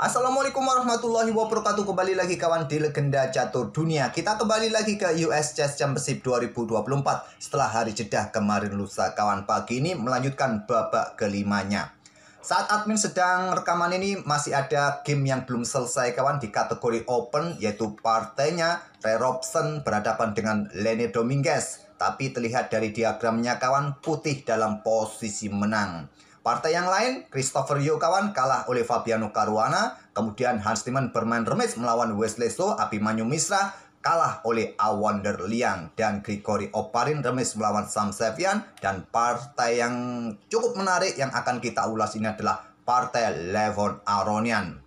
Assalamualaikum warahmatullahi wabarakatuh. Kembali lagi kawan di Legenda Catur Dunia. Kita kembali lagi ke US Chess Championship 2024 setelah hari jeda kemarin lusa kawan. Pagi ini melanjutkan babak kelimanya. Saat admin sedang rekaman ini masih ada game yang belum selesai kawan di kategori open, yaitu partainya Ray Robson berhadapan dengan Lene Dominguez. Tapi terlihat dari diagramnya kawan, putih dalam posisi menang. Partai yang lain, Christopher Yu kawan kalah oleh Fabiano Caruana. Kemudian Hans Niemann bermain remis melawan Wesley So. Abhimanyu Mishra kalah oleh Awander Liang. Dan Grigori Oparin remis melawan Sam Sevian. Dan partai yang cukup menarik yang akan kita ulas ini adalah partai Levon Aronian.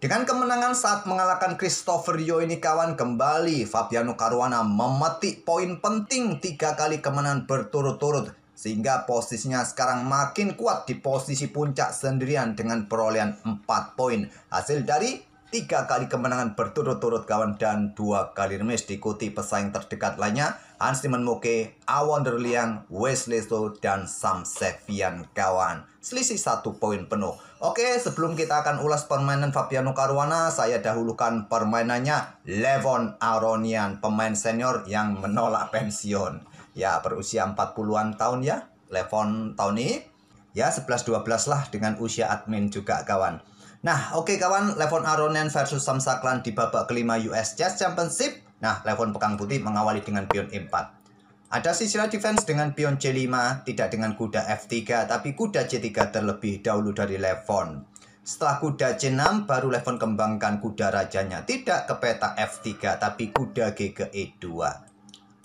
Dengan kemenangan saat mengalahkan Christopher Yu ini kawan, kembali Fabiano Caruana memetik poin penting 3 kali kemenangan berturut-turut. Sehingga posisinya sekarang makin kuat di posisi puncak sendirian dengan perolehan 4 poin. Hasil dari 3 kali kemenangan berturut-turut kawan dan 2 kali remis, diikuti pesaing terdekat lainnya Hans Niemann Moke, Awander Liang, Wesley So, dan Sam Sevian kawan. Selisih 1 poin penuh. Oke, sebelum kita akan ulas permainan Fabiano Caruana, saya dahulukan permainannya Levon Aronian, pemain senior yang menolak pensiun. Ya, berusia 40-an tahun ya, Levon tahun ini. Ya, 11-12 lah dengan usia admin juga kawan. Nah, oke kawan, Levon Aronian versus Sam Saklan di babak kelima US Chess Championship. Nah, Levon Pegang Putih mengawali dengan pion E4. Ada sisilah defense dengan pion C5, tidak dengan kuda F3, tapi kuda C3 terlebih dahulu dari Levon. Setelah kuda C6, baru Levon kembangkan kuda rajanya, tidak ke peta F3, tapi kuda G ke E2.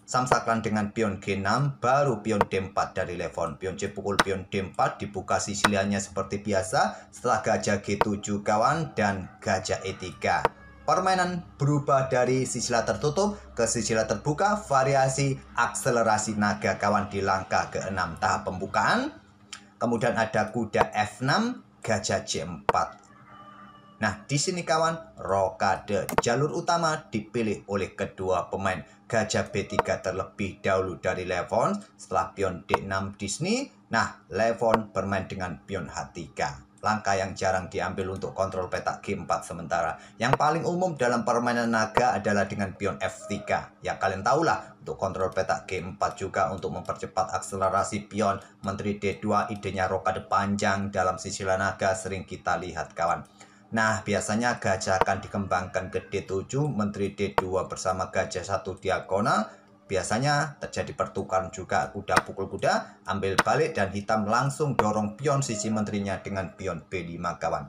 Sam Saklan dengan pion G6, baru pion D4 dari Levon. Pion C pukul pion D4, dibuka sisilannya seperti biasa. Setelah gajah G7 kawan, dan gajah E3. Permainan berubah dari sisilah tertutup ke sisilah terbuka, variasi akselerasi naga kawan di langkah ke-6 tahap pembukaan. Kemudian ada kuda F6, gajah C4. Nah, di sini kawan, rokade jalur utama dipilih oleh kedua pemain. Gajah B3 terlebih dahulu dari Levon. Setelah pion D6 di sini, nah, Levon bermain dengan pion H3. Langkah yang jarang diambil untuk kontrol peta G4 sementara. Yang paling umum dalam permainan naga adalah dengan pion F3. Ya, kalian tahulah, untuk kontrol peta G4 juga untuk mempercepat akselerasi pion. Menteri D2, idenya rokade panjang dalam sisilah naga sering kita lihat kawan. Nah, biasanya gajah akan dikembangkan ke D7, menteri D2 bersama gajah 1 diagonal. Biasanya terjadi pertukaran juga, kuda pukul kuda, ambil balik, dan hitam langsung dorong pion sisi menterinya dengan pion B5 kawan.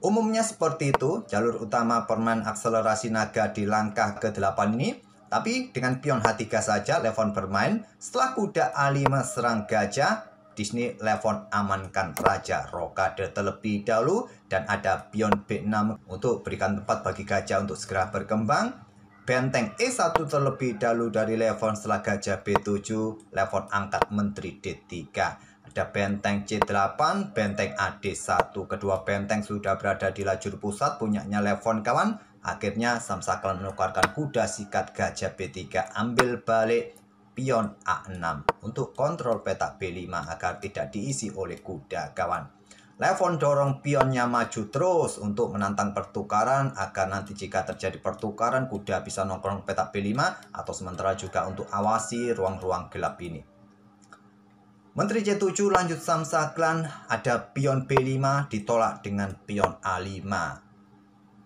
Umumnya seperti itu, jalur utama permain akselerasi naga di langkah ke-8 ini. Tapi dengan pion H3 saja Levon bermain. Setelah kuda A5 serang gajah, di sini Levon amankan raja, rokade terlebih dahulu, dan ada pion B6 untuk berikan tempat bagi gajah untuk segera berkembang. Benteng E1 terlebih dahulu dari Levon. Setelah gajah B7, Levon angkat menteri D3. Ada benteng C8, benteng AD1. Kedua benteng sudah berada di lajur pusat punyanya Levon kawan. Akhirnya Sam Saklan menukarkan kuda sikat gajah B3, ambil balik pion A6 untuk kontrol peta B5 agar tidak diisi oleh kuda kawan. Levon dorong pionnya maju terus untuk menantang pertukaran agar nanti jika terjadi pertukaran kuda bisa nongkrong peta B5 atau sementara juga untuk awasi ruang-ruang gelap ini. Menteri C7 lanjut Sam Saklan, ada pion B5 ditolak dengan pion A5.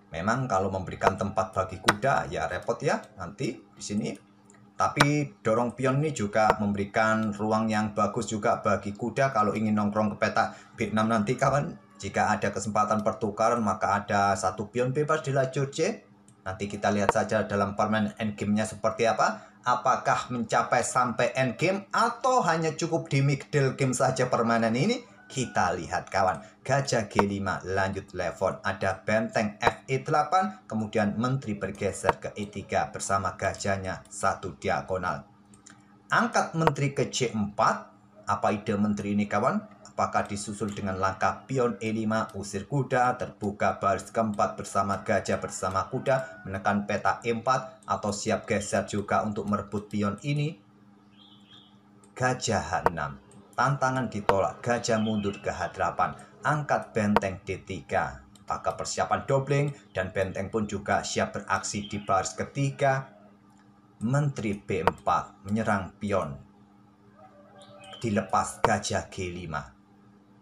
Memang kalau memberikan tempat bagi kuda ya repot ya nanti di sini. Tapi dorong pion ini juga memberikan ruang yang bagus juga bagi kuda kalau ingin nongkrong ke peta B6 nanti kawan. Jika ada kesempatan pertukaran maka ada 1 pion bebas di lajur C. Nanti kita lihat saja dalam permainan endgame-nya seperti apa. Apakah mencapai sampai endgame atau hanya cukup di middle game saja permainan ini? Kita lihat kawan. Gajah G5 lanjut Levon. Ada benteng FE8. Kemudian menteri bergeser ke E3 bersama gajahnya 1 diagonal. Angkat menteri ke C4. Apa ide menteri ini kawan? Apakah disusul dengan langkah pion E5, usir kuda, terbuka baris keempat bersama gajah bersama kuda, menekan peta E4, atau siap geser juga untuk merebut pion ini? Gajah H6. Tantangan ditolak, gajah mundur ke H8. angkat benteng D3. Maka persiapan dobling dan benteng pun juga siap beraksi di baris ketiga. Menteri B4 menyerang pion. Dilepas gajah G5.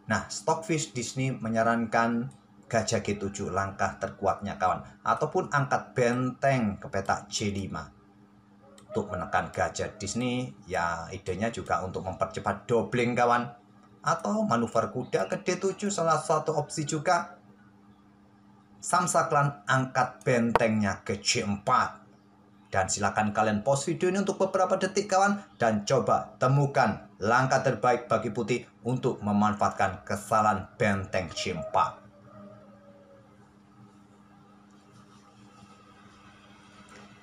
Nah, Stockfish Disney menyarankan gajah G7 langkah terkuatnya kawan. Ataupun angkat benteng ke petak C5. Untuk menekan gajah Disney, ya idenya juga untuk mempercepat dobling kawan. Atau manuver kuda ke D7 salah satu opsi juga. Samsaklan angkat bentengnya ke C4. Dan silakan kalian pause video ini untuk beberapa detik kawan. Dan coba temukan langkah terbaik bagi putih untuk memanfaatkan kesalahan benteng C4.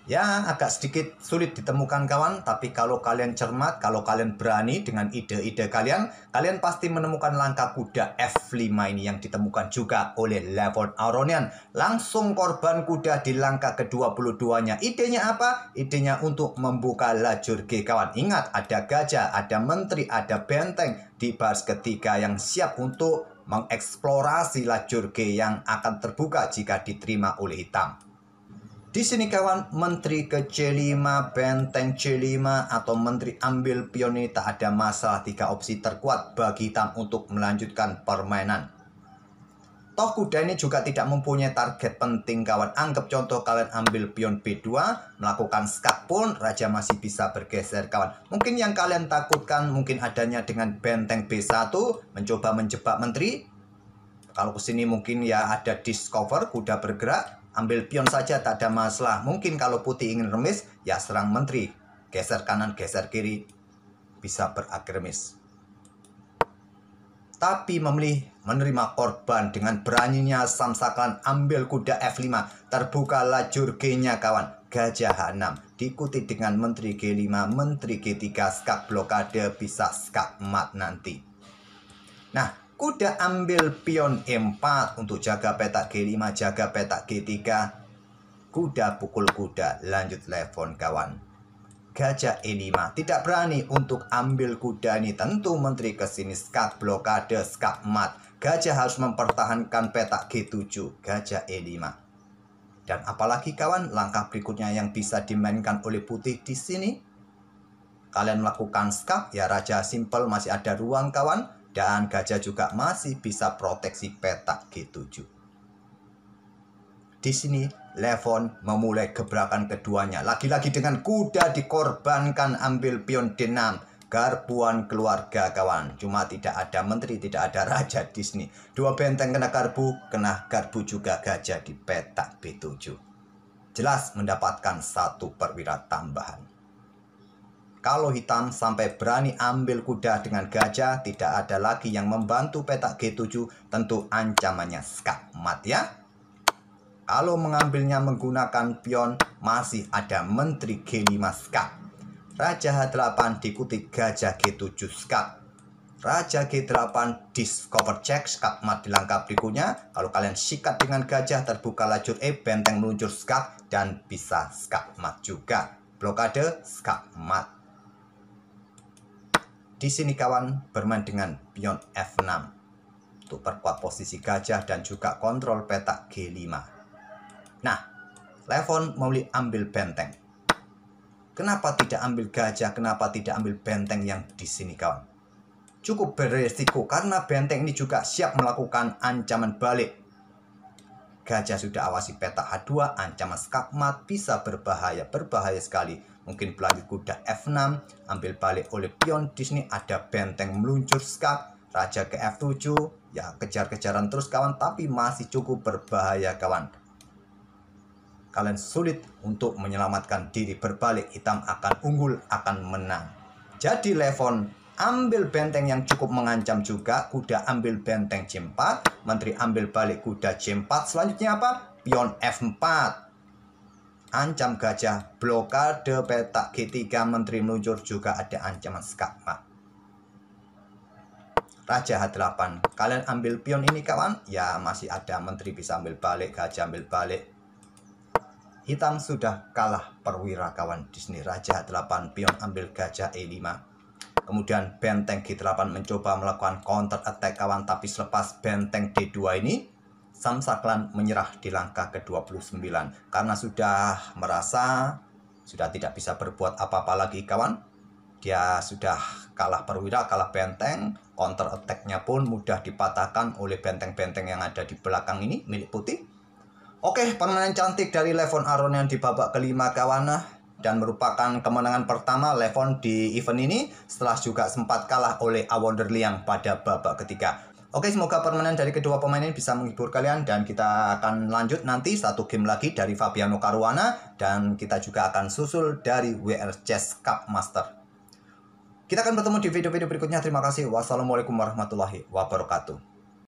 Ya, agak sedikit sulit ditemukan kawan, tapi kalau kalian cermat, kalau kalian berani dengan ide-ide kalian, kalian pasti menemukan langkah kuda F5 ini yang ditemukan juga oleh Levon Aronian. Langsung korban kuda di langkah ke-22-nya. Idenya apa? Idenya untuk membuka lajur G kawan. Ingat, ada gajah, ada menteri, ada benteng di baris ketiga yang siap untuk mengeksplorasi lajur G yang akan terbuka jika diterima oleh hitam. Di sini kawan, menteri ke C5, benteng C5, atau menteri ambil pion ini tak ada masalah. 3 opsi terkuat bagi hitam untuk melanjutkan permainan. Toh kuda ini juga tidak mempunyai target penting kawan. Anggap contoh kalian ambil pion B2, melakukan skak pun raja masih bisa bergeser kawan. Mungkin yang kalian takutkan mungkin adanya dengan benteng B1, mencoba menjebak menteri. Kalau kesini mungkin ya ada discover, kuda bergerak. Ambil pion saja tak ada masalah. Mungkin kalau putih ingin remis, ya serang menteri. Geser kanan, geser kiri. Bisa berakhir remis. Tapi memilih menerima korban dengan beraninya Samsaklan ambil kuda F5. Terbuka lajur G-nya kawan. Gajah H6. Diikuti dengan menteri G5, menteri G3. Skak blokade, bisa skak mat nanti. Nah, kuda ambil pion E4 untuk jaga petak G5, jaga petak G3. Kuda pukul kuda, lanjut Levon kawan. Gajah E5, tidak berani untuk ambil kuda ini. Tentu menteri ke sini, skak blokade, skak mat. Gajah harus mempertahankan petak G7, gajah E5. Dan apalagi kawan, langkah berikutnya yang bisa dimainkan oleh putih di sini. Kalian melakukan skak, ya raja simple masih ada ruang kawan. Dan gajah juga masih bisa proteksi petak G7. Di sini Levon memulai gebrakan keduanya. Lagi-lagi dengan kuda dikorbankan ambil pion D6. Garbuan keluarga kawan. Cuma tidak ada menteri, tidak ada raja di sini. 2 benteng kena garbu juga gajah di petak B7. Jelas mendapatkan 1 perwira tambahan. Kalau hitam sampai berani ambil kuda dengan gajah, tidak ada lagi yang membantu petak G7, tentu ancamannya skak mat ya. Kalau mengambilnya menggunakan pion, masih ada menteri G5 skak. Raja H8 diikuti gajah G7 skak. Raja G8 discover check, skak mat di langkah berikutnya. Kalau kalian sikat dengan gajah, terbuka lajur E, benteng meluncur skak, dan bisa skak mat juga. Blokade, skak mat. Di sini kawan bermain dengan pion F6 untuk perkuat posisi gajah dan juga kontrol petak G5. Nah, Levon memilih ambil benteng. Kenapa tidak ambil gajah? Kenapa tidak ambil benteng yang di sini kawan? Cukup beresiko karena benteng ini juga siap melakukan ancaman balik. Gajah sudah awasi petak H2, ancaman skak mat bisa berbahaya sekali. Mungkin berlanjut kuda F6, ambil balik oleh pion. Di sini ada benteng meluncur skak, raja ke F7, ya kejar-kejaran terus kawan, tapi masih cukup berbahaya kawan. Kalian sulit untuk menyelamatkan diri, berbalik hitam akan unggul, akan menang. Jadi Levon ambil benteng yang cukup mengancam juga, kuda ambil benteng C4, menteri ambil balik kuda C4, selanjutnya apa? Pion F4. Ancam gajah, blokade petak G3, menteri meluncur juga ada ancaman skak mat. Raja H8, kalian ambil pion ini kawan, ya masih ada menteri bisa ambil balik, gajah ambil balik. Hitam sudah kalah perwira kawan di sini. Raja H8, pion ambil gajah E5. Kemudian benteng G8 mencoba melakukan counter attack kawan, tapi selepas benteng D2 ini, Samsaklan menyerah di langkah ke-29 karena sudah merasa sudah tidak bisa berbuat apa-apa lagi kawan. Dia sudah kalah perwira, kalah benteng, counter attack-nya pun mudah dipatahkan oleh benteng-benteng yang ada di belakang ini milik putih. Oke, permainan cantik dari Levon Aronian di babak kelima kawan, dan merupakan kemenangan pertama Levon di event ini setelah juga sempat kalah oleh Awonder Liang pada babak ketiga. Oke, semoga permainan dari kedua pemain ini bisa menghibur kalian, dan kita akan lanjut nanti satu game lagi dari Fabiano Caruana, dan kita juga akan susul dari WR Chess Cup Master. Kita akan bertemu di video-video berikutnya. Terima kasih. Wassalamualaikum warahmatullahi wabarakatuh.